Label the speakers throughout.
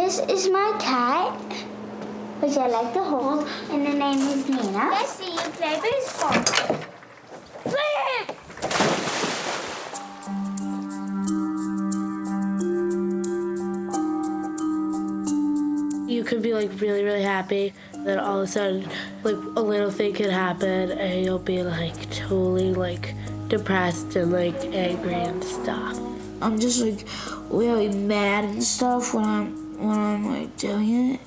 Speaker 1: This is my cat, which I like to hold, and the name is Nina. Let's see you play baseball. Flip!
Speaker 2: You could be like really, really happy, then all of a sudden, like a little thing could happen, and you'll be like totally like depressed and like angry and stuff.
Speaker 3: I'm just like really mad and stuff when I'm like doing it,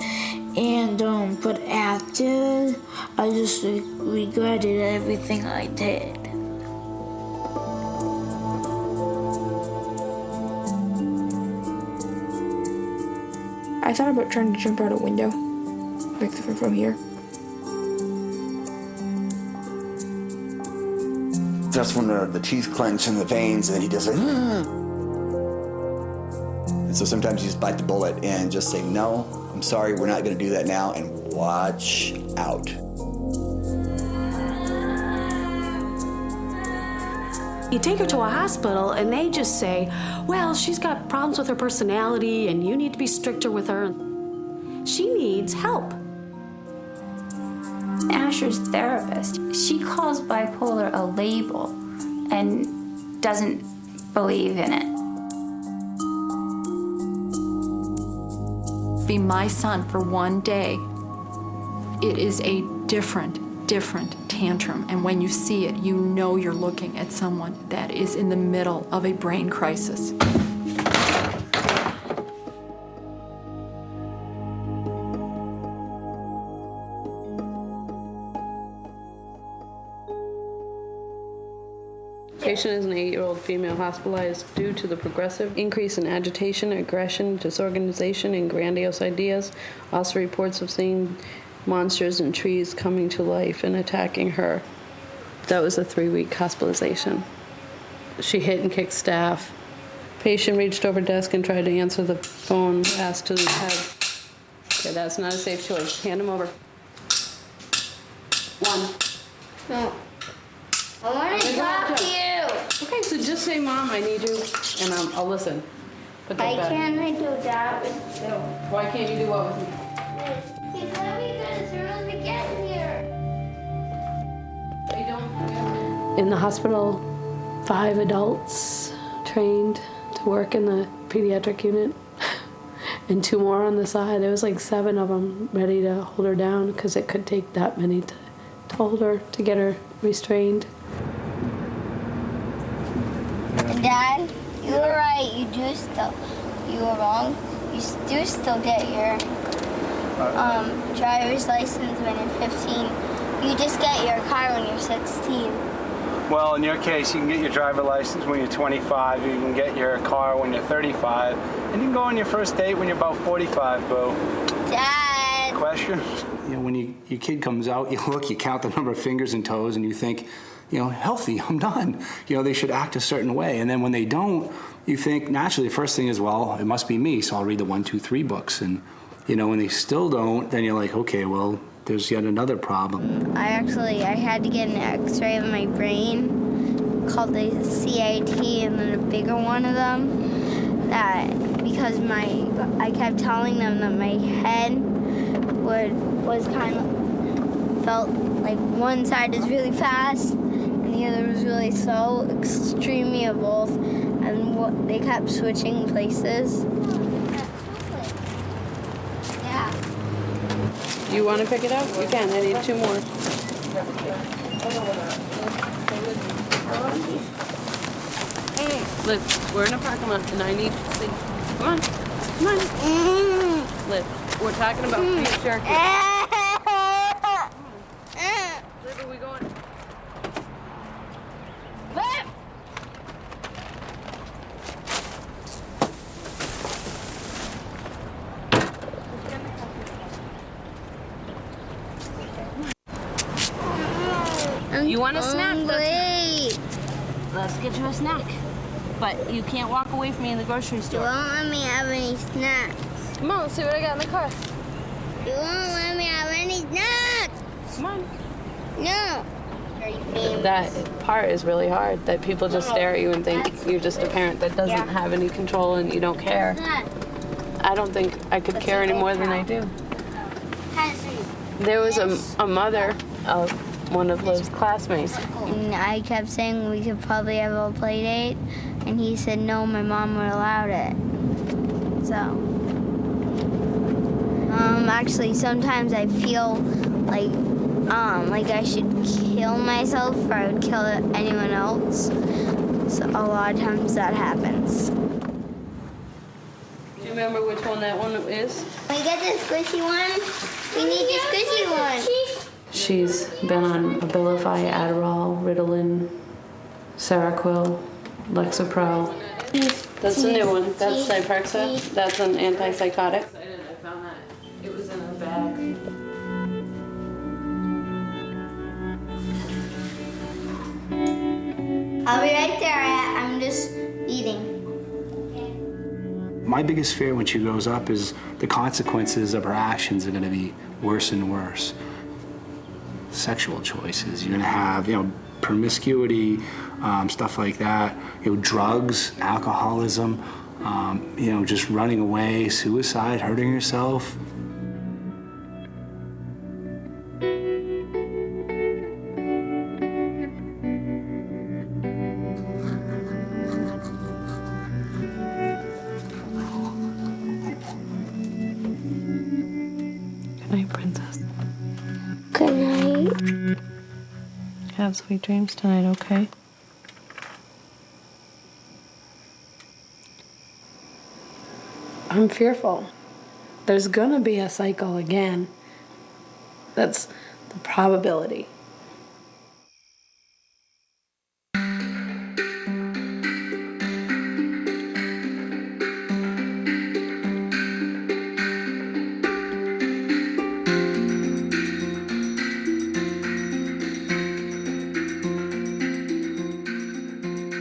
Speaker 3: and but after I just like regretted everything I did.
Speaker 4: I thought about trying to jump out a window, like from here.
Speaker 5: That's when the teeth clench and the veins, and he does it. And so sometimes you just bite the bullet and just say, no, I'm sorry, we're not going to do that now, and watch out.
Speaker 6: You take her to a hospital and they just say, well, she's got problems with her personality and you need to be stricter with her. She needs help.
Speaker 7: Asher's therapist, she calls bipolar a label and doesn't believe in it.
Speaker 8: Be my son for one day. It is a different tantrum, and when you see it, you know you're looking at someone that is in the middle of a brain crisis.
Speaker 2: Patient is an 8-year-old female hospitalized due to the progressive increase in agitation, aggression, disorganization, and grandiose ideas. Also reports of seeing monsters and trees coming to life and attacking her. That was a 3-week hospitalization. She hit and kicked staff. Patient reached over desk and tried to answer the phone, asked to his head. Okay, that's not a safe choice. Hand him over. 1.
Speaker 1: No. I want to talk to you.
Speaker 2: Okay, so just say, Mom, I need you, and I'll listen. Put that
Speaker 1: Why
Speaker 2: back.
Speaker 1: can't I do that with you?
Speaker 2: Why can't you do what with me?
Speaker 1: He said we got to get here.
Speaker 2: In the hospital, 5 adults trained to work in the pediatric unit, and 2 more on the side. There was like 7 of them ready to hold her down because it could take that many to hold her, to get her restrained.
Speaker 1: Dad, you were right. You were wrong. You do still get your driver's license when you're 15. You just get your car when you're 16.
Speaker 9: Well, in your case, you can get your driver's license when you're 25. You can get your car when you're 35. And you can go on your first date when you're about 45, boo.
Speaker 1: Dad!
Speaker 9: Question? You know, when your kid comes out, you look, you count the number of fingers and toes, and you think, you know, healthy, I'm done. You know, they should act a certain way. And then when they don't, you think, naturally, the first thing is, well, it must be me, so I'll read the 1, 2, 3 books. And, you know, when they still don't, then you're like, okay, well, there's yet another problem.
Speaker 1: I had to get an x-ray of my brain called the CIT, and then a bigger one of them. Because I kept telling them that my head was kind of, felt like one side is really fast and the other was really slow, extremely of both, and they kept switching places. Yeah.
Speaker 2: You want to pick it up? You can. I need 2 more. Liv, we're in a parking lot, and I need to see. Come on. Come on. Liv, we're talking about beef jerky. Liv, are we going?
Speaker 1: Liv!
Speaker 2: You want a snack?
Speaker 1: Wait.
Speaker 2: Let's get you a snack. But you can't walk away from me in the grocery
Speaker 1: You
Speaker 2: store.
Speaker 1: won't let me have any snacks.
Speaker 2: Come on, let's see what I got in the car.
Speaker 1: You won't let me have any snacks.
Speaker 2: Come on.
Speaker 1: No.
Speaker 2: That part is really hard, that people just stare at you and think you're just a parent that doesn't have any control and you don't care. I don't think I could care any more than I do. There was a mother of one of Liv's classmates.
Speaker 1: And I kept saying we could probably have a play date, and he said no, my mom would allow it. So, actually, sometimes I feel like I should kill myself or I would kill anyone else. So a lot of times that happens.
Speaker 2: Do you remember which one that one is?
Speaker 1: We get the squishy one. We need the squishy one.
Speaker 2: She's been on Abilify, Adderall, Ritalin, Seroquel, Lexapro. That's a new one. That's Zyprexa. That's an antipsychotic. I found that. It was in a bag.
Speaker 1: I'll be right there. I'm just eating.
Speaker 9: My biggest fear when she grows up is the consequences of her actions are going to be worse and worse. Sexual choices. You're going to have, promiscuity, stuff like that. Drugs, alcoholism, just running away, suicide, hurting yourself.
Speaker 2: Good night, princess.
Speaker 1: Good night.
Speaker 2: Have sweet dreams tonight, okay? I'm fearful. There's gonna be a cycle again. That's the probability.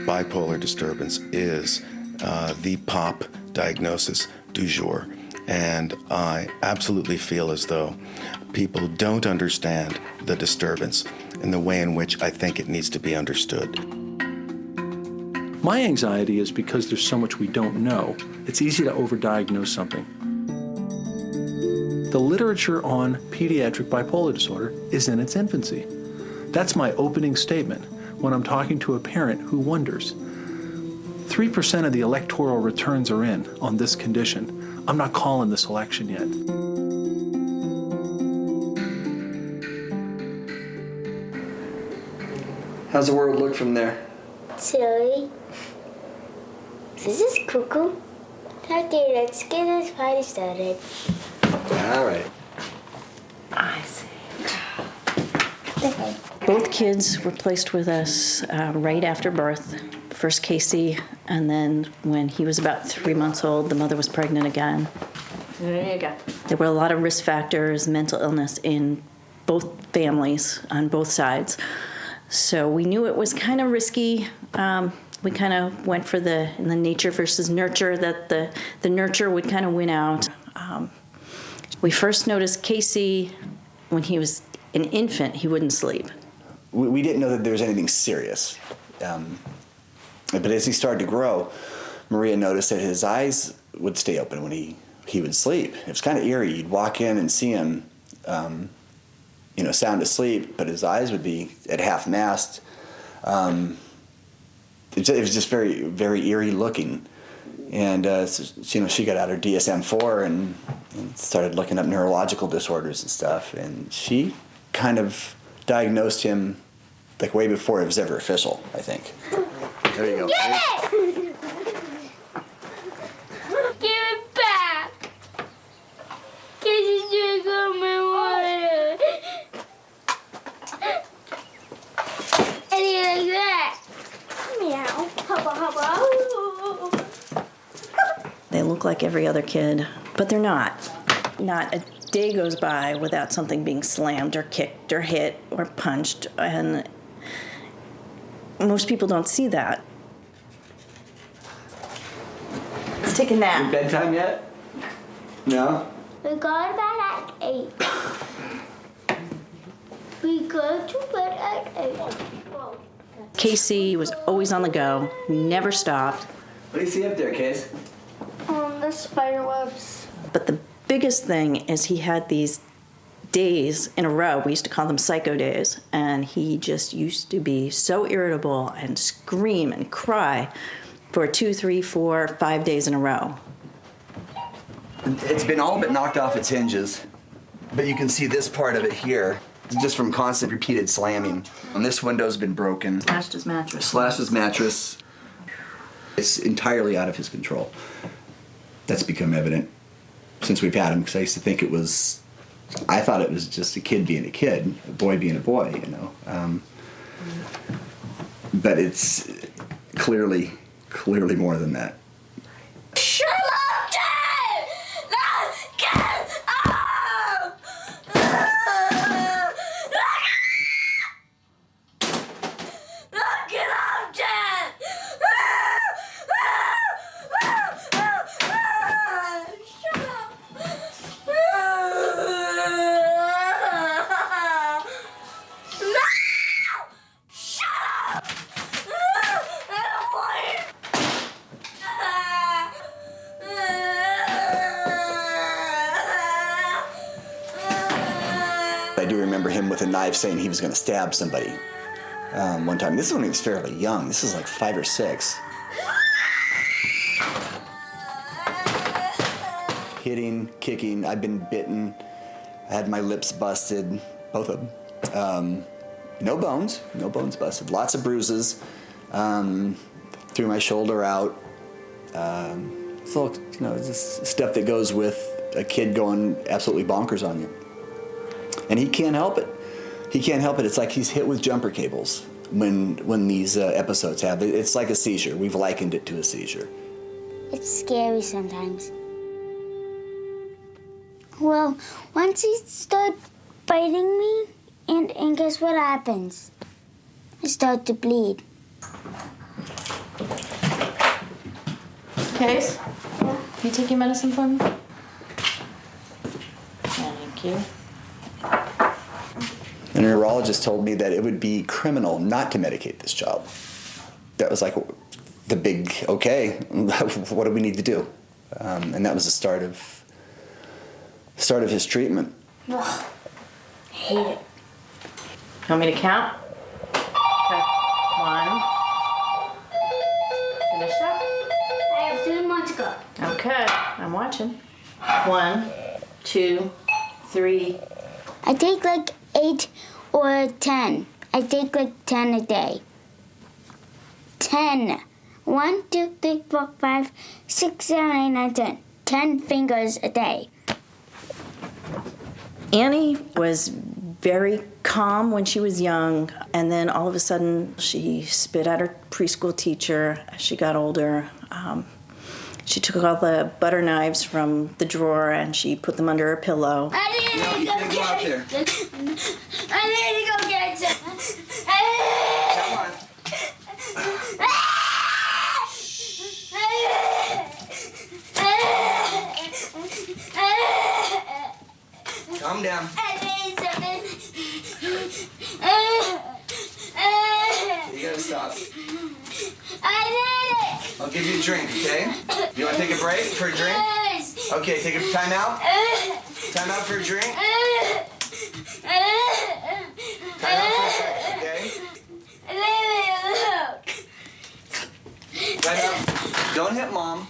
Speaker 10: Bipolar disturbance is the pop diagnosis du jour, and I absolutely feel as though people don't understand the disturbance in the way in which I think it needs to be understood.
Speaker 11: My anxiety is because there's so much we don't know. It's easy to overdiagnose something. The literature on pediatric bipolar disorder is in its infancy. That's my opening statement when I'm talking to a parent who wonders. 3% of the electoral returns are in on this condition. I'm not calling this election yet.
Speaker 5: How's the world look from there?
Speaker 1: Silly. This is cuckoo. Okay, let's get this party started.
Speaker 5: All right.
Speaker 2: I see.
Speaker 12: Both kids were placed with us right after birth. First Casey, and then when he was about 3 months old, the mother was pregnant again.
Speaker 2: There you go.
Speaker 12: There were a lot of risk factors, mental illness in both families, on both sides. So we knew it was kind of risky. We kind of went for the nature versus nurture, that the nurture would kind of win out. We first noticed Casey when he was an infant, he wouldn't sleep.
Speaker 5: We didn't know that there was anything serious. But as he started to grow, Maria noticed that his eyes would stay open when he would sleep. It was kind of eerie. You'd walk in and see him, sound asleep, but his eyes would be at half-mast. It was just very, very eerie looking. And, she got out her DSM-4 and started looking up neurological disorders and stuff. And she kind of diagnosed him like way before it was ever official, I think. There you go.
Speaker 1: Get it! Give it back! Can you drink all my water? Anything like that? Meow. Hubba hubba.
Speaker 12: They look like every other kid, but they're not. Not a day goes by without something being slammed or kicked or hit or punched, and most people don't see that. Let's take a nap.
Speaker 5: Bedtime yet? No?
Speaker 1: We go to bed at 8. We go to bed at 8.
Speaker 12: Casey was always on the go, never stopped.
Speaker 5: What do you see up there, Case?
Speaker 1: the spider webs.
Speaker 12: But the biggest thing is he had these days in a row. We used to call them psycho days. And he just used to be so irritable and scream and cry for 2, 3, 4, 5 days in a row.
Speaker 5: It's been all but knocked off its hinges, but you can see this part of it here, just from constant repeated slamming. And this window's been broken.
Speaker 12: Slashed his mattress.
Speaker 5: Slashed his mattress. It's entirely out of his control. That's become evident since we've had him, because I used to think I thought it was just a kid being a kid, a boy being a boy, you know. But it's clearly more than that.
Speaker 3: Shut up, Dad! No, get up! No, get up, Dad! Shut up! No! Shut up! I don't want it!
Speaker 5: I do remember him with a knife saying he was going to stab somebody one time. This is when he was fairly young. This is like 5 or 6. Hitting, kicking. I've been bitten. I had my lips busted, both of them. No bones busted. Lots of bruises. Threw my shoulder out. So, you know, just stuff that goes with a kid going absolutely bonkers on you. And he can't help it. He can't help it. It's like he's hit with jumper cables when these episodes happen. It's like a seizure. We've likened it to a seizure.
Speaker 1: It's scary sometimes. Well, once he started biting me, and guess what happens? I start to bleed.
Speaker 12: Case? Can you take your medicine for me? Thank you.
Speaker 5: The neurologist told me that it would be criminal not to medicate this child. That was like the big, okay, what do we need to do? And that was the start of his treatment.
Speaker 1: Ugh, I hate it.
Speaker 12: You want me to count? Okay. 1. Finish that?
Speaker 1: I have 2 more to go.
Speaker 12: Okay, I'm watching. 1, 2, 3.
Speaker 1: I take like 8 or 10. I take like 10 a day. 10. 1, 2, 3, 4, 5, 6, 7, 8, 9, 10. 10 fingers a day.
Speaker 12: Annie was very calm when she was young, and then all of a sudden she spit at her preschool teacher as she got older. She took all the butter knives from the drawer and she put them under her pillow.
Speaker 1: I need to go get it. I need to go get it.
Speaker 5: Come on. Calm down.
Speaker 1: I need something.
Speaker 5: You gotta stop.
Speaker 1: I need it.
Speaker 5: I'll give you a drink, okay? You want to take a break for a drink?
Speaker 1: Yes.
Speaker 5: Okay, take a time out. Time out for a drink. Time out for a drink, okay? Time out. Don't hit Mom.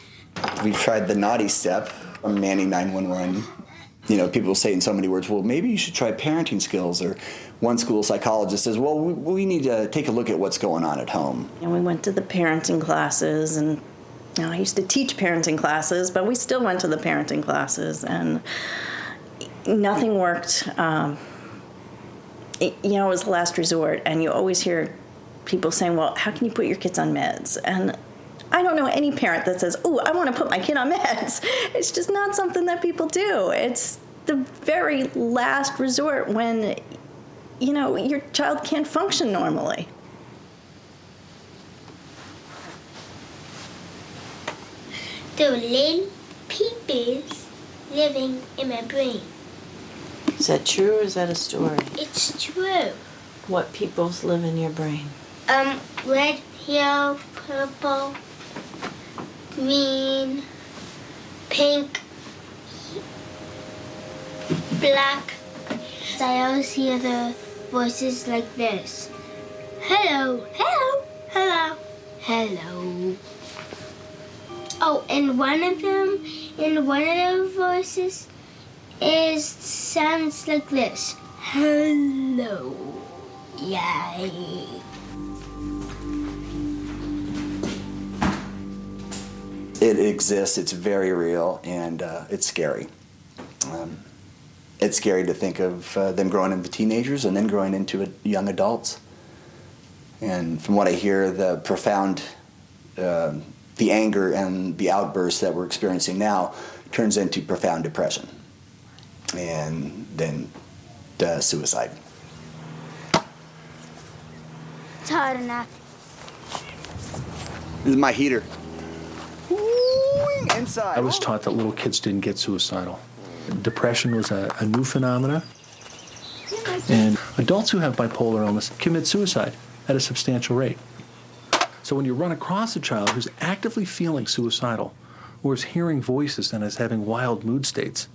Speaker 5: We've tried the naughty step. I'm Nanny 911. You know, people say in so many words, well, maybe you should try parenting skills. Or one school psychologist says, well, we need to take a look at what's going on at home.
Speaker 12: And we went to the parenting classes, and you know, I used to teach parenting classes, but we still went to the parenting classes, and nothing worked. It was the last resort, and you always hear people saying, well, how can you put your kids on meds? And I don't know any parent that says, oh, I want to put my kid on meds. It's just not something that people do. It's the very last resort when, you know, your child can't function normally.
Speaker 1: There were little peepees living in my brain.
Speaker 12: Is that true or is that a story?
Speaker 1: It's true.
Speaker 12: What peoples live in your brain?
Speaker 1: Red, yellow, purple, green, pink, black. I always hear the voices like this. Hello, hello, hello, hello. Oh, and one of the voices sounds like this. Hello, yay.
Speaker 5: It exists, it's very real, and it's scary. It's scary to think of them growing into teenagers and then growing into young adults. And from what I hear, the profound, the anger and the outbursts that we're experiencing now turns into profound depression. And then suicide.
Speaker 1: It's hot enough.
Speaker 5: This is my heater. Inside.
Speaker 11: I was taught that little kids didn't get suicidal. Depression was a new phenomena, and adults who have bipolar illness commit suicide at a substantial rate. So when you run across a child who's actively feeling suicidal, or is hearing voices and is having wild mood states,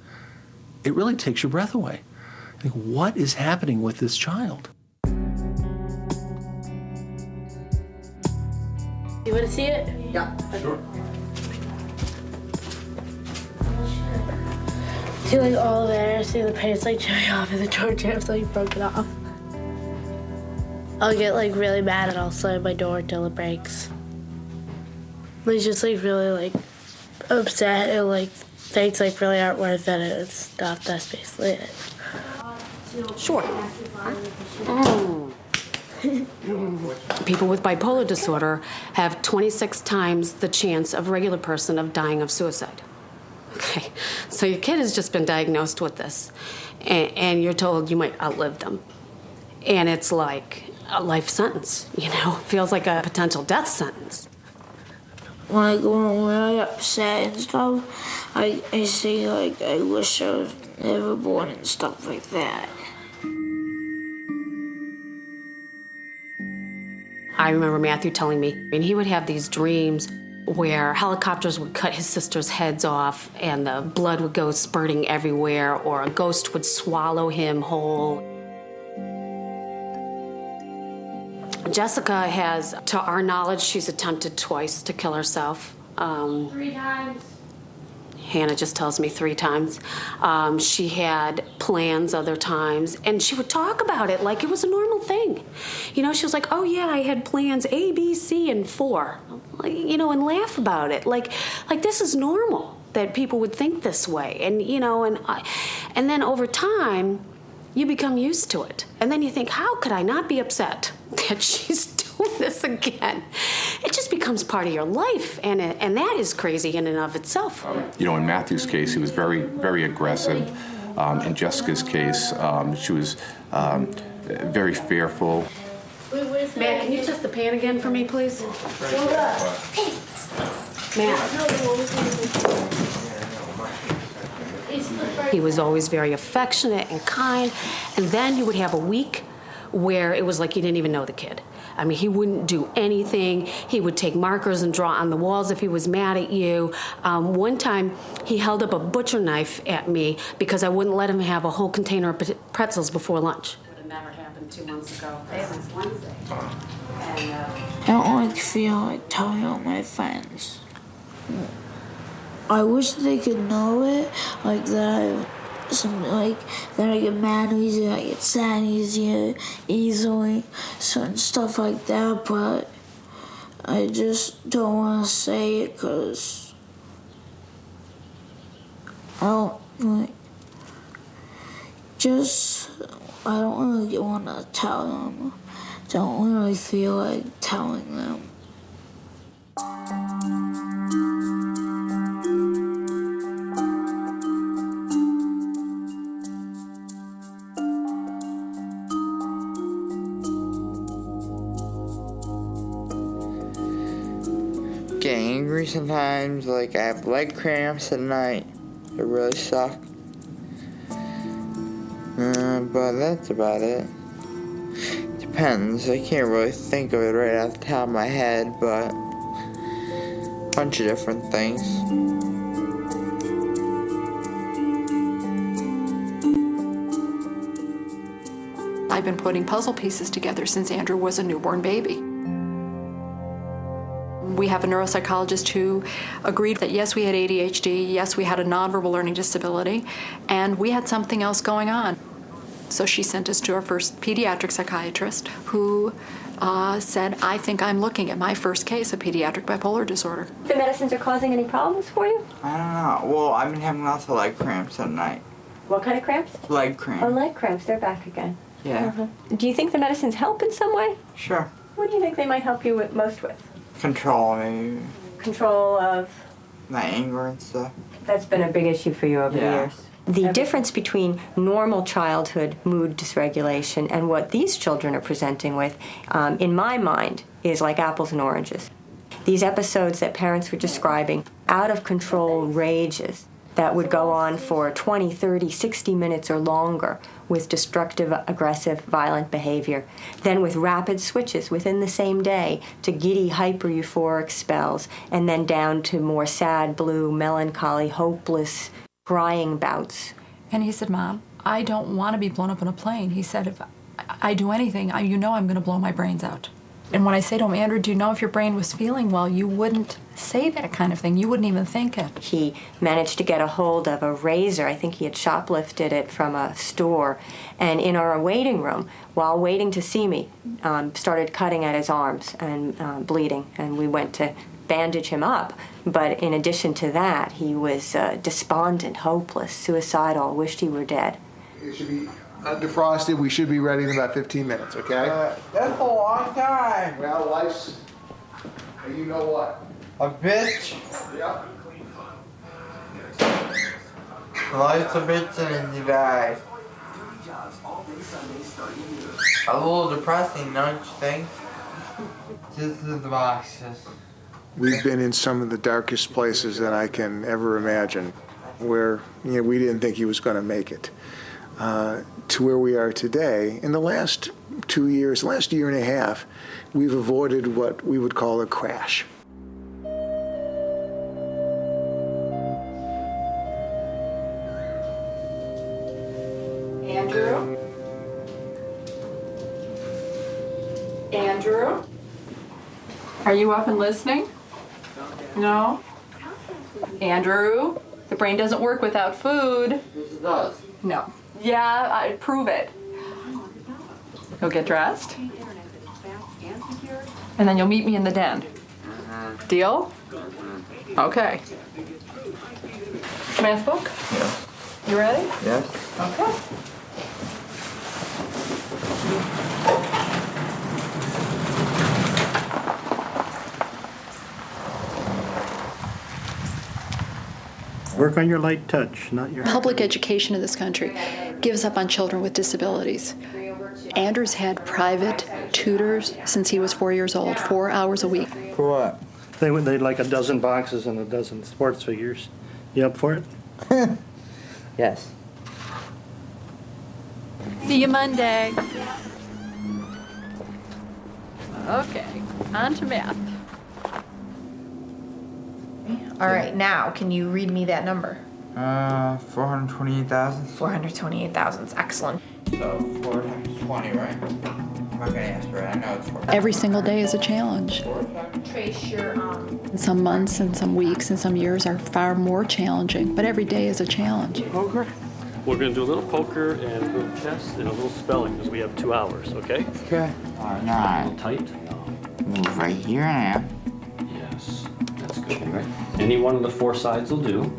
Speaker 11: it really takes your breath away. Like, what is happening with this child?
Speaker 13: You want to see it?
Speaker 5: Yeah, sure.
Speaker 13: See, like, all there, see the paint's like chipping off and the door jams like broken off. I'll get like really mad and I'll slam my door until it breaks. It's just like really like upset and like things like really aren't worth it and stuff. That's basically it.
Speaker 6: Sure. People with bipolar disorder have 26 times the chance of a regular person of dying of suicide. Okay, so your kid has just been diagnosed with this, and you're told you might outlive them. And it's like a life sentence, you know? Feels like a potential death sentence.
Speaker 3: Like, when I'm really upset and stuff, I say, like, I wish I was never born and stuff like that.
Speaker 6: I remember Matthew telling me, and he would have these dreams where helicopters would cut his sister's heads off and the blood would go spurting everywhere, or a ghost would swallow him whole. Jessica has, to our knowledge, she's attempted twice to kill herself.
Speaker 1: 3 times.
Speaker 6: Hannah just tells me 3 times. She had plans other times, and she would talk about it like it was a normal thing. You know, she was like, oh yeah, I had plans A, B, C, and 4. You know, and laugh about it. Like this is normal, that people would think this way. And, you know, and then over time, you become used to it. And then you think, how could I not be upset that she's doing this again? It just becomes part of your life, and that is crazy in and of itself.
Speaker 14: You know, in Matthew's case, he was very, very aggressive. In Jessica's case, she was very fearful.
Speaker 6: Matt, can you test the pan again for me, please? Matt. He was always very affectionate and kind, and then you would have a week where it was like you didn't even know the kid. I mean, he wouldn't do anything. He would take markers and draw on the walls if he was mad at you. One time, he held up a butcher knife at me because I wouldn't let him have a whole container of pretzels before lunch. Would have never happened 2 months ago. Since Wednesday.
Speaker 3: I don't like feel like telling all my friends. I wish they could know it, like that. That I get mad easy, I get sad easily, certain stuff like that, but I just don't want to say it because I don't really want to tell them. Don't really feel like telling them.
Speaker 15: Get angry sometimes, like I have leg cramps at night. It really suck. But that's about it. Depends. I can't really think of it right off the top of my head, but a bunch of different things.
Speaker 8: I've been putting puzzle pieces together since Andrew was a newborn baby. We have a neuropsychologist who agreed that yes, we had ADHD, yes, we had a nonverbal learning disability, and we had something else going on. So she sent us to our first pediatric psychiatrist who said, I think I'm looking at my first case of pediatric bipolar disorder.
Speaker 16: The medicines are causing any problems for you?
Speaker 15: I don't know. Well, I've been having lots of leg cramps at night.
Speaker 16: What kind of cramps?
Speaker 15: Leg cramps.
Speaker 16: Oh, leg cramps. They're back again.
Speaker 15: Yeah.
Speaker 16: Uh-huh. Do you think the medicines help in some way?
Speaker 15: Sure.
Speaker 16: What do you think they might help you most with?
Speaker 15: Control me.
Speaker 16: Control of?
Speaker 15: My anger and stuff.
Speaker 16: That's been a big issue for you over the years. The difference between normal childhood mood dysregulation and what these children are presenting with, in my mind, is like apples and oranges. These episodes that parents were describing, out-of-control rages that would go on for 20, 30, 60 minutes or longer with destructive, aggressive, violent behavior, then with rapid switches within the same day to giddy, hyper-euphoric spells, and then down to more sad, blue, melancholy, hopeless, crying bouts.
Speaker 8: And he said, Mom, I don't want to be blown up in a plane. He said, if I do anything, you know I'm going to blow my brains out. And when I say to him, Andrew, do you know if your brain was feeling well, you wouldn't say that kind of thing. You wouldn't even think it.
Speaker 16: He managed to get a hold of a razor. I think he had shoplifted it from a store. And in our waiting room, while waiting to see me, started cutting at his arms and bleeding. And we went to bandage him up. But in addition to that, he was despondent, hopeless, suicidal, wished he were dead.
Speaker 17: It should be defrosted. We should be ready in about 15 minutes, okay?
Speaker 15: That's a long time.
Speaker 17: Well, life's, you know what?
Speaker 15: A bitch.
Speaker 17: Yep.
Speaker 15: Life's a bitch and you die. A little depressing, don't you think? Just the boxes.
Speaker 17: We've been in some of the darkest places that I can ever imagine, where we didn't think he was going to make it. To where we are today, in the last 2 years, last year and a half, we've avoided what we would call a crash.
Speaker 8: Andrew? Andrew? Are you up and listening? No? Andrew? The brain doesn't work without food.
Speaker 15: Yes, it does.
Speaker 8: No. Yeah, prove it. Go get dressed. And then you'll meet me in the den. Deal? Okay. Math book?
Speaker 15: Yes.
Speaker 8: You ready?
Speaker 15: Yes.
Speaker 8: Okay.
Speaker 18: Work on your light touch, not your...
Speaker 8: Public education in this country gives up on children with disabilities. Andrew's had private tutors since he was 4 years old, 4 hours a week.
Speaker 15: For what?
Speaker 18: They'd like a dozen boxes and a dozen sports figures. You up for it?
Speaker 15: Yes.
Speaker 8: See you Monday. Okay, on to math.
Speaker 19: All right, now, can you read me that number?
Speaker 15: 428,000.
Speaker 19: 428,000 is excellent.
Speaker 15: So 4 times 20, right? I'm not gonna answer it. I know it's 4.
Speaker 8: Every single day is a challenge.
Speaker 19: Trace your,
Speaker 8: Some months and some weeks and some years are far more challenging, but every day is a challenge.
Speaker 18: Poker?
Speaker 20: We're going to do a little poker and a little chess and a little spelling because we have 2 hours, okay?
Speaker 15: Okay. Alright.
Speaker 20: Tight.
Speaker 15: Move right here and
Speaker 20: Yes, that's good. Right. Any one of the 4 sides will do.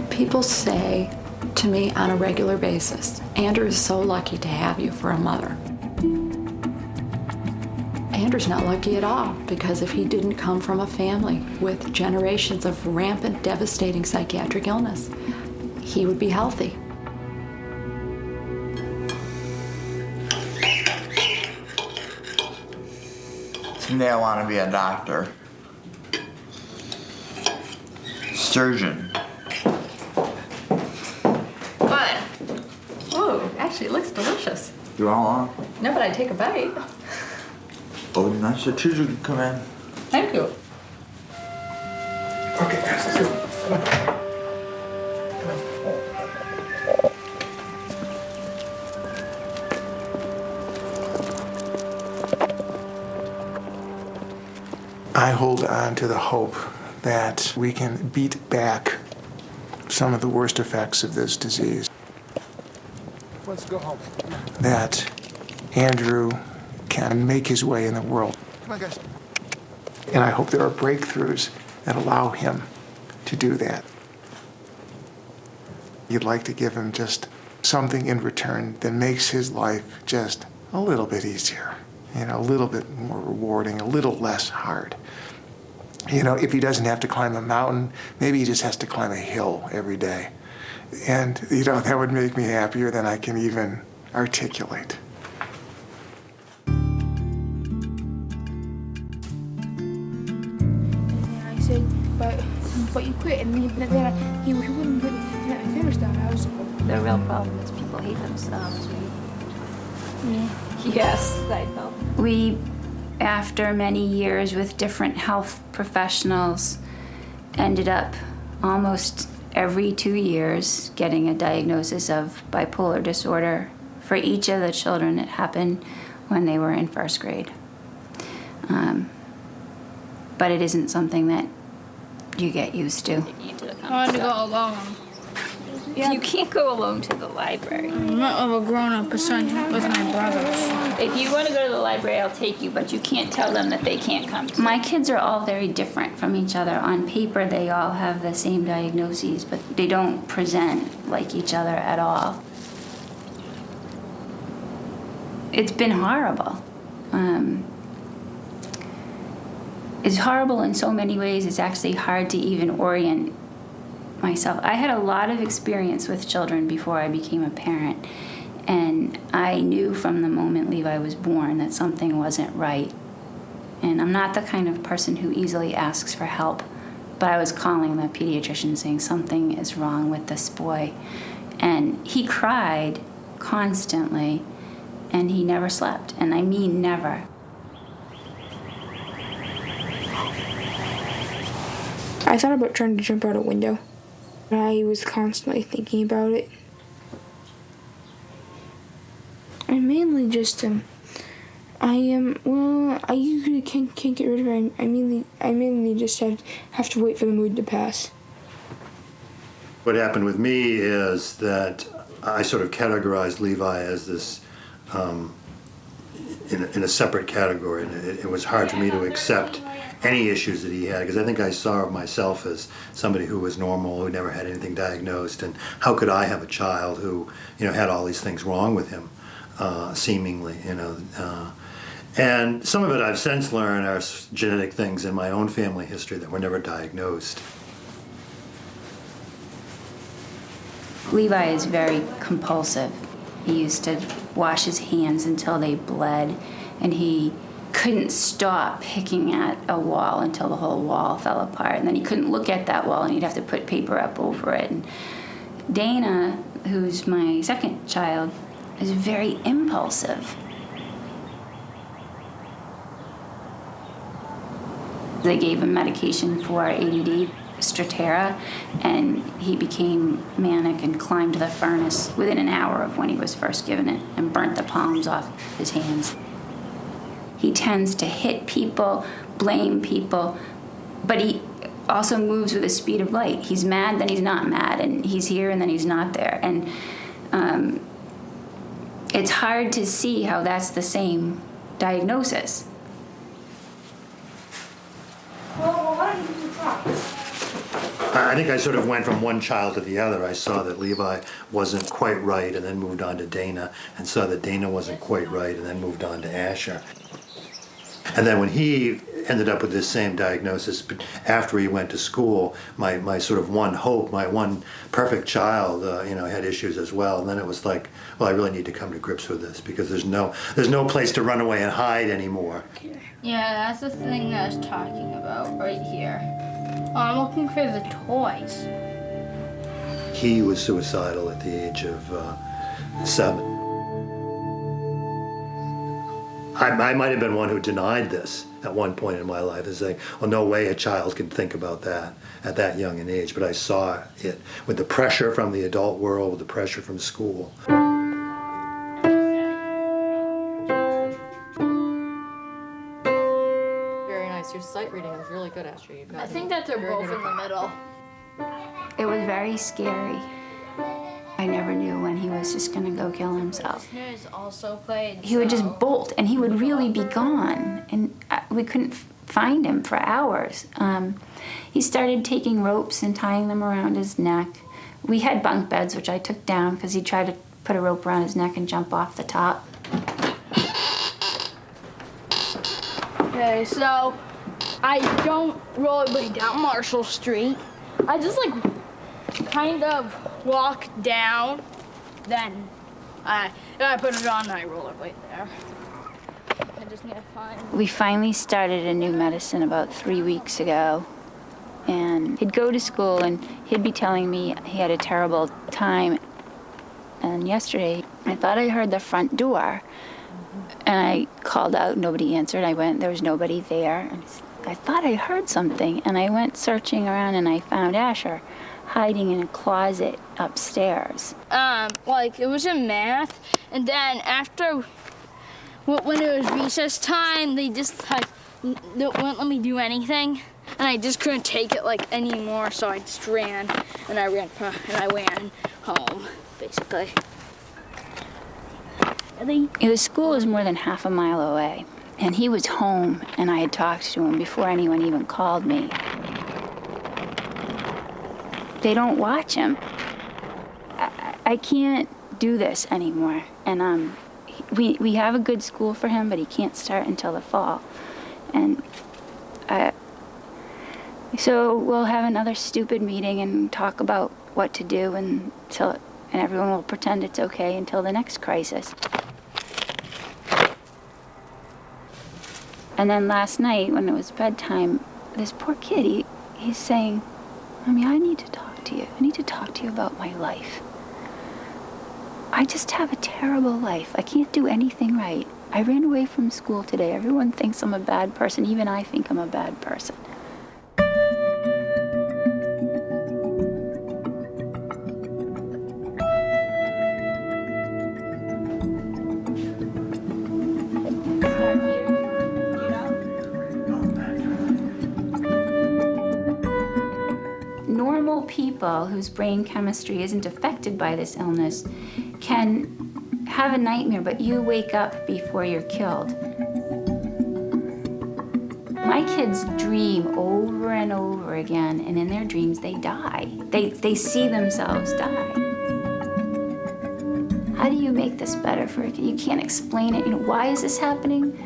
Speaker 8: People say to me on a regular basis, Andrew is so lucky to have you for a mother. Andrew's not lucky at all, because if he didn't come from a family with generations of rampant, devastating psychiatric illness, he would be healthy.
Speaker 15: someday I want to be a doctor. Surgeon.
Speaker 8: What? Ooh, actually, it looks delicious.
Speaker 15: You all want?
Speaker 8: No, but I'd take a bite.
Speaker 15: Oh, nice. The children can come in.
Speaker 8: Thank you.
Speaker 17: Okay, guys, let's go. I hold on to the hope that we can beat back some of the worst effects of this disease. Let's go home. That Andrew can make his way in the world. Come on, guys. And I hope there are breakthroughs that allow him to do that. You'd like to give him just something in return that makes his life just a little bit easier, a little bit more rewarding, a little less hard. If he doesn't have to climb a mountain, maybe he just has to climb a hill every day. And, that would make me happier than I can even articulate.
Speaker 4: I said, but you quit, and then he wouldn't finish that.
Speaker 7: The real problem is people hate themselves, right?
Speaker 4: Yeah.
Speaker 7: Yes, I know. We, after many years with different health professionals, ended up almost every 2 years getting a diagnosis of bipolar disorder for each of the children. It happened when they were in first grade. But it isn't something that you get used to.
Speaker 4: I wanted to go alone.
Speaker 7: Yeah. You can't go alone to the library.
Speaker 4: I'm not of a grown-up person with my brothers.
Speaker 7: If you want to go to the library, I'll take you, but you can't tell them that they can't come. My kids are all very different from each other. On paper, they all have the same diagnoses, but they don't present like each other at all. It's been horrible. It's horrible in so many ways. It's actually hard to even orient myself. I had a lot of experience with children before I became a parent, and I knew from the moment Levi was born that something wasn't right. And I'm not the kind of person who easily asks for help, but I was calling the pediatrician saying something is wrong with this boy. And he cried constantly, and he never slept, and I mean never.
Speaker 4: I thought about trying to jump out a window. I was constantly thinking about it. I mainly just, I usually can't get rid of it. I mainly just have to wait for the mood to pass.
Speaker 18: What happened with me is that I sort of categorized Levi as this, in a separate category, and it was hard for me to accept any issues that he had, because I think I saw myself as somebody who was normal, who never had anything diagnosed, and how could I have a child who, had all these things wrong with him, seemingly, and some of it I've since learned are genetic things in my own family history that were never diagnosed.
Speaker 7: Levi is very compulsive. He used to wash his hands until they bled, and he couldn't stop picking at a wall until the whole wall fell apart, and then he couldn't look at that wall, and he'd have to put paper up over it. And Dana, who's my second child, is very impulsive. They gave him medication for ADD, Strattera, and he became manic and climbed the furnace within an hour of when he was first given it and burnt the palms off his hands. He tends to hit people, blame people, but he also moves with the speed of light. He's mad, then he's not mad, and he's here, and then he's not there. And it's hard to see how that's the same diagnosis.
Speaker 4: Well, why don't you try?
Speaker 18: I think I sort of went from one child to the other. I saw that Levi wasn't quite right, and then moved on to Dana, and saw that Dana wasn't quite right, and then moved on to Asher. And then when he ended up with this same diagnosis, but after he went to school, my sort of one hope, my one perfect child, had issues as well. And then it was like, well, I really need to come to grips with this, because there's no place to run away and hide anymore.
Speaker 1: Yeah, that's the thing that I was talking about right here. Oh, I'm looking for the toys.
Speaker 18: He was suicidal at the age of 7. I might have been one who denied this at one point in my life, and saying, well, no way a child can think about that at that young an age. But I saw it with the pressure from the adult world, with the pressure from school.
Speaker 8: Very nice. You're sight reading is really good, Asher.
Speaker 19: I think that they're both in the middle.
Speaker 7: It was very scary. I never knew when he was just gonna go kill himself.
Speaker 19: Also played.
Speaker 7: He would just bolt, and he would really be gone, and we couldn't find him for hours. He started taking ropes and tying them around his neck. We had bunk beds, which I took down because he tried to put a rope around his neck and jump off the top.
Speaker 19: Okay, so I don't rollerblade down Marshall Street. I just like kind of walk down, then I put it on and I rollerblade there. I just need to find.
Speaker 7: We finally started a new medicine about 3 weeks ago. And he'd go to school and he'd be telling me he had a terrible time. And yesterday, I thought I heard the front door. And I called out, nobody answered. I went, there was nobody there. And I thought I heard something. And I went searching around and I found Asher hiding in a closet upstairs.
Speaker 19: Like it was in math. And then after, when it was recess time, they just like, they wouldn't let me do anything. And I just couldn't take it like anymore, so I just ran, and I ran home, basically.
Speaker 7: The school is more than half a mile away, and he was home, and I had talked to him before anyone even called me. They don't watch him. I can't do this anymore, and we have a good school for him, but he can't start until the fall, and so we'll have another stupid meeting and talk about what to do and everyone will pretend it's okay until the next crisis. And then last night when it was bedtime, this poor kid, he's saying, Mommy, I need to talk to you. I need to talk to you about my life. I just have a terrible life. I can't do anything right. I ran away from school today. Everyone thinks I'm a bad person. Even I think I'm a bad person. Normal people whose brain chemistry isn't affected by this illness can have a nightmare, but you wake up before you're killed. My kids dream over and over again, and in their dreams they die. They see themselves die. How do you make this better for a kid? You can't explain it. Why is this happening?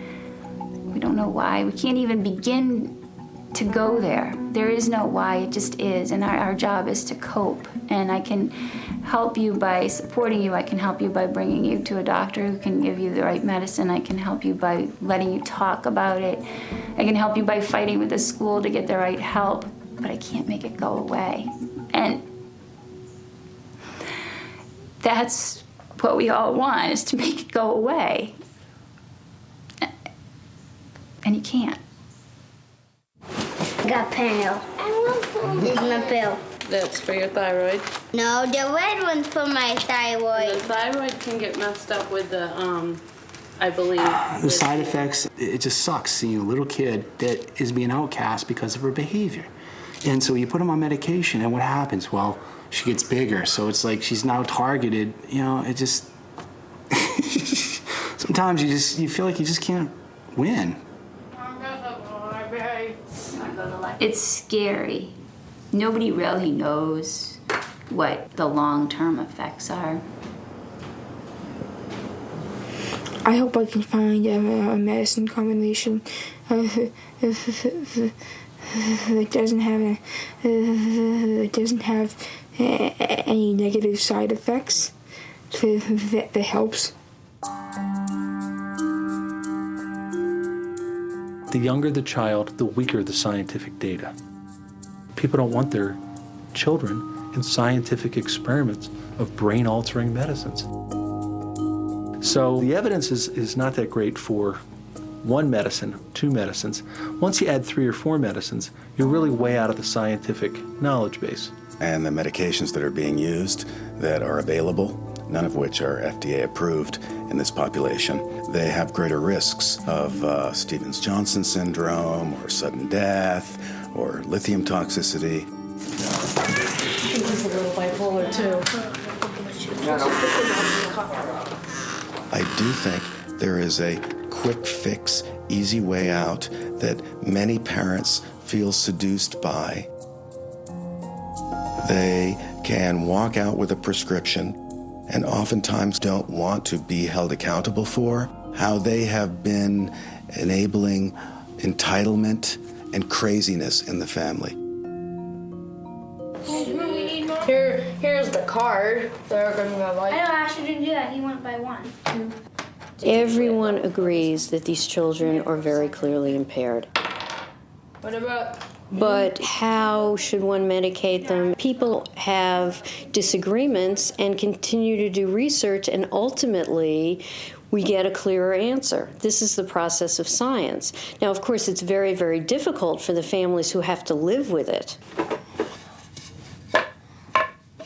Speaker 7: We don't know why. We can't even begin to go there. There is no why, it just is, and our job is to cope. And I can help you by supporting you. I can help you by bringing you to a doctor who can give you the right medicine. I can help you by letting you talk about it. I can help you by fighting with the school to get the right help, but I can't make it go away. And that's what we all want, is to make it go away. And you can't.
Speaker 1: Got pill. This is my pill.
Speaker 2: That's for your thyroid?
Speaker 1: No, the red one's for my thyroid.
Speaker 2: The thyroid can get messed up with the, I believe.
Speaker 9: The side effects, it just sucks seeing a little kid that is being outcast because of her behavior. And so you put them on medication, and what happens? Well, she gets bigger, so it's like she's now targeted. It just... Sometimes you feel like you just can't win.
Speaker 7: It's scary. Nobody really knows what the long-term effects are.
Speaker 4: I hope I can find a medicine combination that doesn't have any negative side effects that helps.
Speaker 11: The younger the child, the weaker the scientific data. People don't want their children in scientific experiments of brain-altering medicines. So the evidence is not that great for one medicine, two medicines. Once you add 3 or 4 medicines, you're really way out of the scientific knowledge base.
Speaker 10: And the medications that are being used, that are available, none of which are FDA approved in this population. They have greater risks of Stevens-Johnson syndrome or sudden death or lithium toxicity.
Speaker 8: He's a little bipolar too.
Speaker 10: I do think there is a quick fix, easy way out that many parents feel seduced by. They can walk out with a prescription and oftentimes don't want to be held accountable for how they have been enabling entitlement and craziness in the family.
Speaker 19: Here's the card. They're gonna like.
Speaker 1: I know Asher didn't do that. He went by one.
Speaker 21: Everyone agrees that these children are very clearly impaired.
Speaker 19: What about?
Speaker 21: But how should one medicate them? People have disagreements and continue to do research, and ultimately we get a clearer answer. This is the process of science. Now, of course, it's very, very difficult for the families who have to live with it.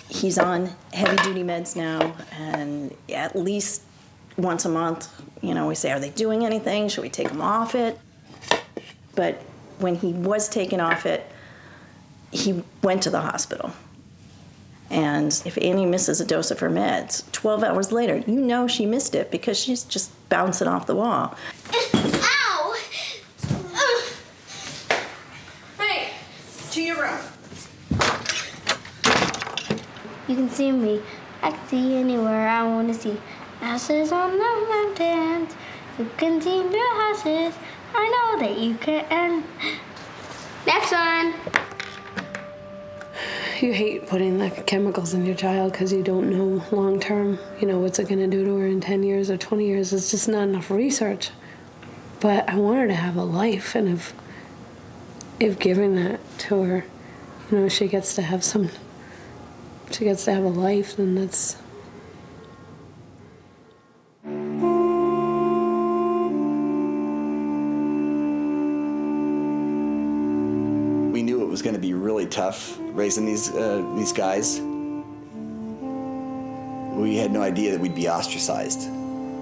Speaker 12: He's on heavy-duty meds now, and at least once a month, we say, are they doing anything? Should we take them off it? But when he was taken off it, he went to the hospital. And if Annie misses a dose of her meds, 12 hours later, she missed it because she's just bouncing off the wall.
Speaker 1: Ow!
Speaker 19: Hey, to your room.
Speaker 1: You can see me. I can see anywhere I want to see. Houses on the mountains. You can see the houses. I know that you can. Next one.
Speaker 2: You hate putting the chemicals in your child because you don't know long term, what's it going to do to her in 10 years or 20 years. It's just not enough research. But I want her to have a life, and if giving that to her, she gets to have a life, then that's...
Speaker 5: We knew it was going to be really tough raising these guys. We had no idea that we'd be ostracized.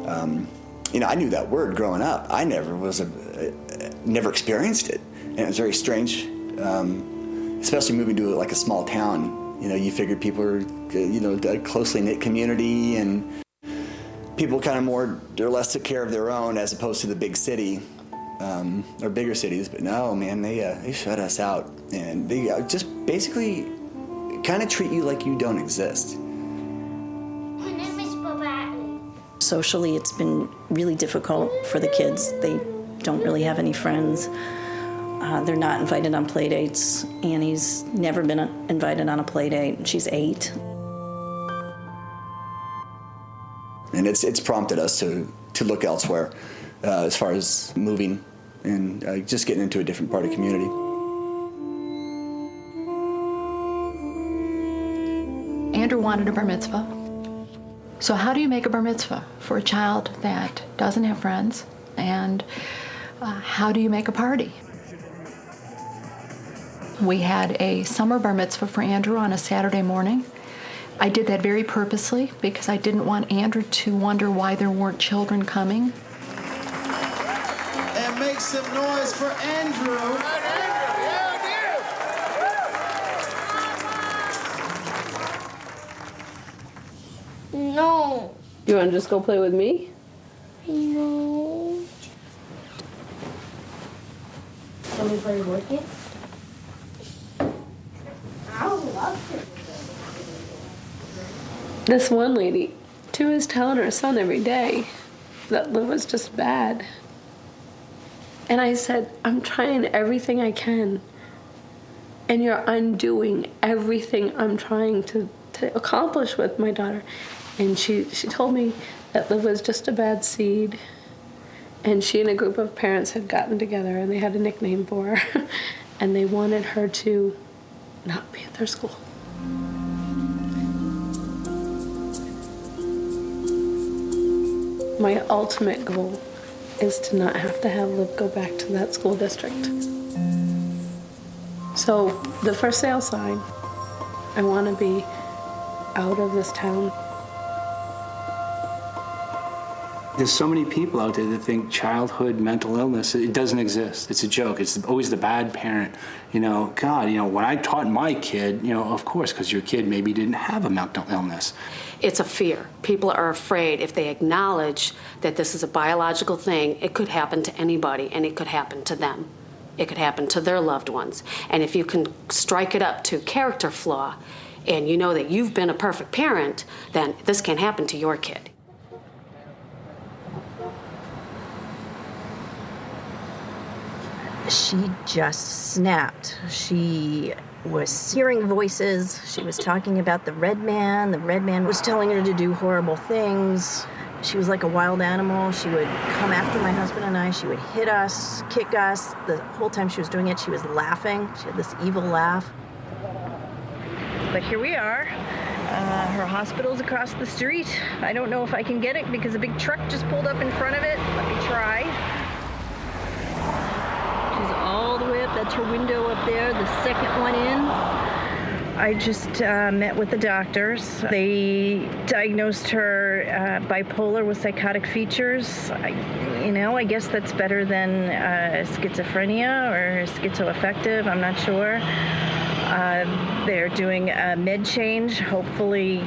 Speaker 5: I knew that word growing up. I never experienced it, and it was very strange, especially moving to a small town. You figured people are, a closely knit community, and people kind of more or less took care of their own as opposed to the big city. Or bigger cities, but no, man, they shut us out, and they just basically kind of treat you like you don't exist.
Speaker 12: Socially, it's been really difficult for the kids. They don't really have any friends. They're not invited on play dates. Annie's never been invited on a play date. She's 8.
Speaker 5: And it's prompted us to look elsewhere as far as moving and just getting into a different part of the community.
Speaker 8: Andrew wanted a bar mitzvah. So how do you make a bar mitzvah for a child that doesn't have friends? And how do you make a party? We had a summer bar mitzvah for Andrew on a Saturday morning. I did that very purposely because I didn't want Andrew to wonder why there weren't children coming.
Speaker 22: And make some noise for Andrew.
Speaker 1: No.
Speaker 2: You want to just go play with me?
Speaker 1: No. Can we play board games? I would love to.
Speaker 2: This one lady, she was telling her son every day that Liv was just bad. And I said, I'm trying everything I can, and you're undoing everything I'm trying to accomplish with my daughter. And she told me that Liv was just a bad seed, and she and a group of parents had gotten together and they had a nickname for her, and they wanted her to not be at their school. My ultimate goal is to not have to have Liv go back to that school district. So the for sale sign, I want to be out of this town.
Speaker 9: There's so many people out there that think childhood mental illness, it doesn't exist. It's a joke. It's always the bad parent. God, when I taught my kid, of course, because your kid maybe didn't have a mental illness.
Speaker 6: It's a fear. People are afraid if they acknowledge that this is a biological thing, it could happen to anybody, and it could happen to them. It could happen to their loved ones. And if you can strike it up to character flaw, and you know that you've been a perfect parent, then this can happen to your kid.
Speaker 12: She just snapped. She was hearing voices. She was talking about the red man. The red man was telling her to do horrible things. She was like a wild animal. She would come after my husband and I. She would hit us, kick us. The whole time she was doing it, she was laughing. She had this evil laugh. But here we are. Her hospital's across the street. I don't know if I can get it because a big truck just pulled up in front of it. Let me try. She's all the way up. That's her window up there, the second one in. I just met with the doctors. They diagnosed her bipolar with psychotic features. I guess that's better than schizophrenia or schizoaffective. I'm not sure. They're doing a med change. Hopefully,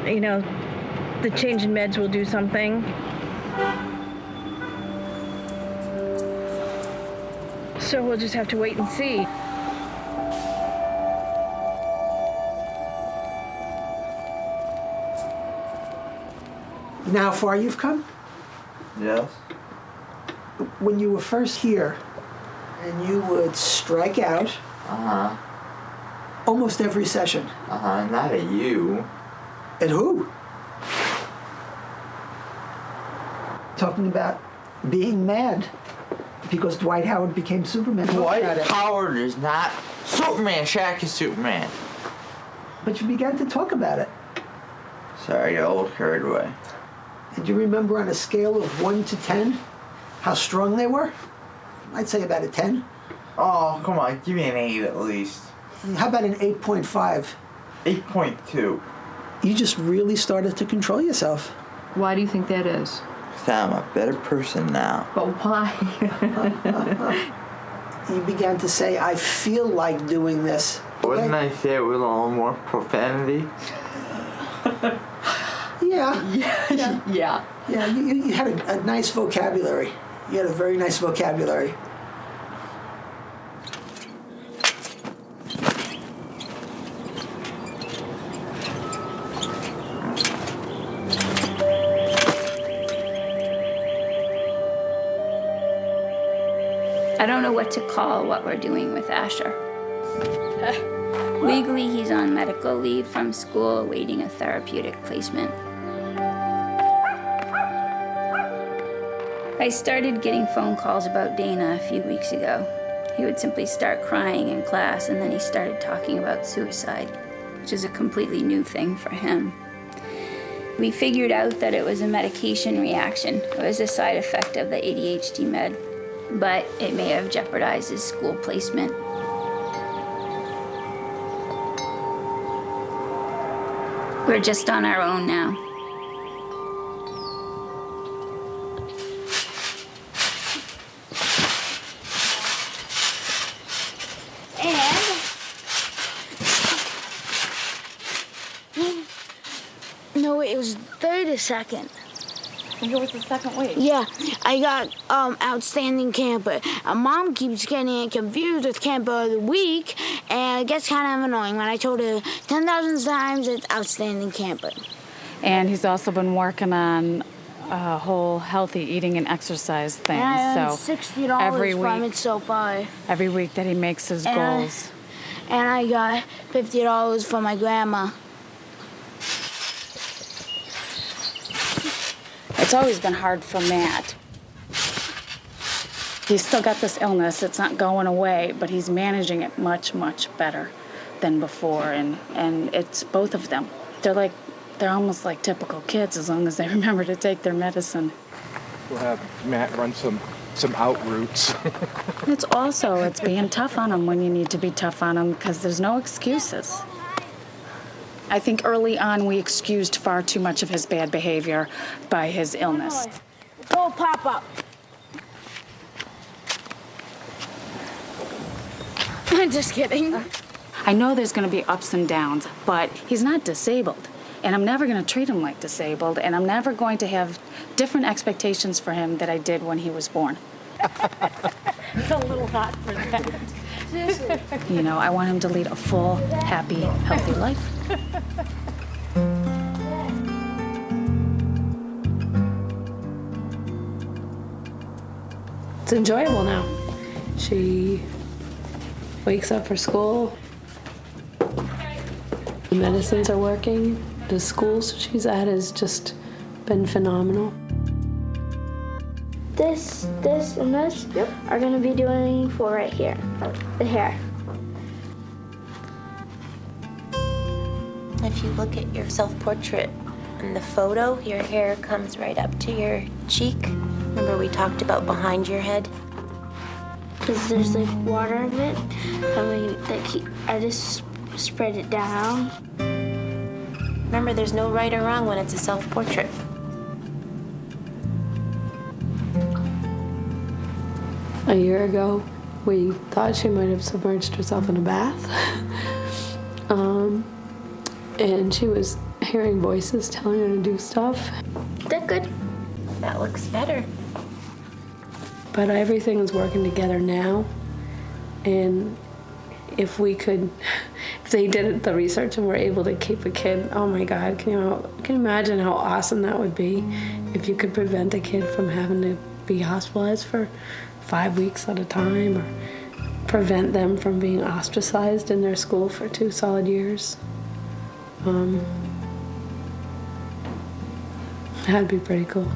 Speaker 12: the change in meds will do something. So we'll just have to wait and see.
Speaker 13: Now, how far you've come?
Speaker 15: Yes.
Speaker 13: When you were first here, and you would strike out. Almost every session.
Speaker 15: Not at you.
Speaker 13: At who? Talking about being mad because Dwight Howard became Superman.
Speaker 15: Dwight Howard is not Superman. Shaq is Superman.
Speaker 13: But you began to talk about it.
Speaker 15: Sorry, I got a little carried away.
Speaker 13: And do you remember on a scale of 1 to 10 how strong they were? I'd say about a 10.
Speaker 15: Oh, come on. Give me an 8 at least.
Speaker 13: How about an 8.5?
Speaker 15: 8.2.
Speaker 13: You just really started to control yourself.
Speaker 8: Why do you think that is?
Speaker 15: Because I'm a better person now.
Speaker 8: But why?
Speaker 13: You began to say, I feel like doing this.
Speaker 15: Wouldn't I say it with a little more profanity?
Speaker 13: Yeah. Yeah, you had a nice vocabulary. You had a very nice vocabulary.
Speaker 7: I don't know what to call what we're doing with Asher. Legally, he's on medical leave from school awaiting a therapeutic placement. I started getting phone calls about Dana a few weeks ago. He would simply start crying in class, and then he started talking about suicide, which is a completely new thing for him. We figured out that it was a medication reaction. It was a side effect of the ADHD med, but it may have jeopardized his school placement. We're just on our own now.
Speaker 14: No, it was 32nd.
Speaker 23: I think it was the second week.
Speaker 14: Yeah, I got outstanding camper. Mom keeps getting it confused with camper of the week, and it gets kind of annoying when I told her 10,000 times it's outstanding camper.
Speaker 23: And he's also been working on a whole healthy eating and exercise thing.
Speaker 14: And I earned
Speaker 23: so
Speaker 14: $60 from it so far.
Speaker 23: Every week that he makes his goals.
Speaker 14: And I got $50 for my grandma.
Speaker 23: It's always been hard for Matt. He's still got this illness. It's not going away, but he's managing it much, much better than before. And it's both of them. They're almost like typical kids as long as they remember to take their medicine.
Speaker 24: We'll have Matt run some out routes.
Speaker 23: It's being tough on them when you need to be tough on them because there's no excuses. I think early on we excused far too much of his bad behavior by his illness.
Speaker 14: Go pop up. I'm just kidding.
Speaker 23: I know there's going to be ups and downs, but he's not disabled. And I'm never going to treat him like disabled, and I'm never going to have different expectations for him that I did when he was born.
Speaker 14: It's a little hot for that.
Speaker 23: You know, I want him to lead a full, happy, healthy life.
Speaker 2: It's enjoyable now. She wakes up for school. The medicines are working. The schools she's at has just been phenomenal.
Speaker 1: This, and this are going to be doing for right here, the hair.
Speaker 3: If you look at your self-portrait in the photo, your hair comes right up to your cheek. Remember we talked about behind your head?
Speaker 1: Because there's like water in it, and I just spread it down.
Speaker 3: Remember, there's no right or wrong when it's a self-portrait.
Speaker 2: A year ago, we thought she might have submerged herself in a bath. And she was hearing voices telling her to do stuff.
Speaker 1: That good.
Speaker 3: That looks better.
Speaker 2: But everything is working together now. And if they did the research and were able to keep a kid, oh my God, can you imagine how awesome that would be if you could prevent a kid from having to be hospitalized for 5 weeks at a time, or prevent them from being ostracized in their school for 2 solid years. That'd be pretty cool.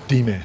Speaker 16: Dime,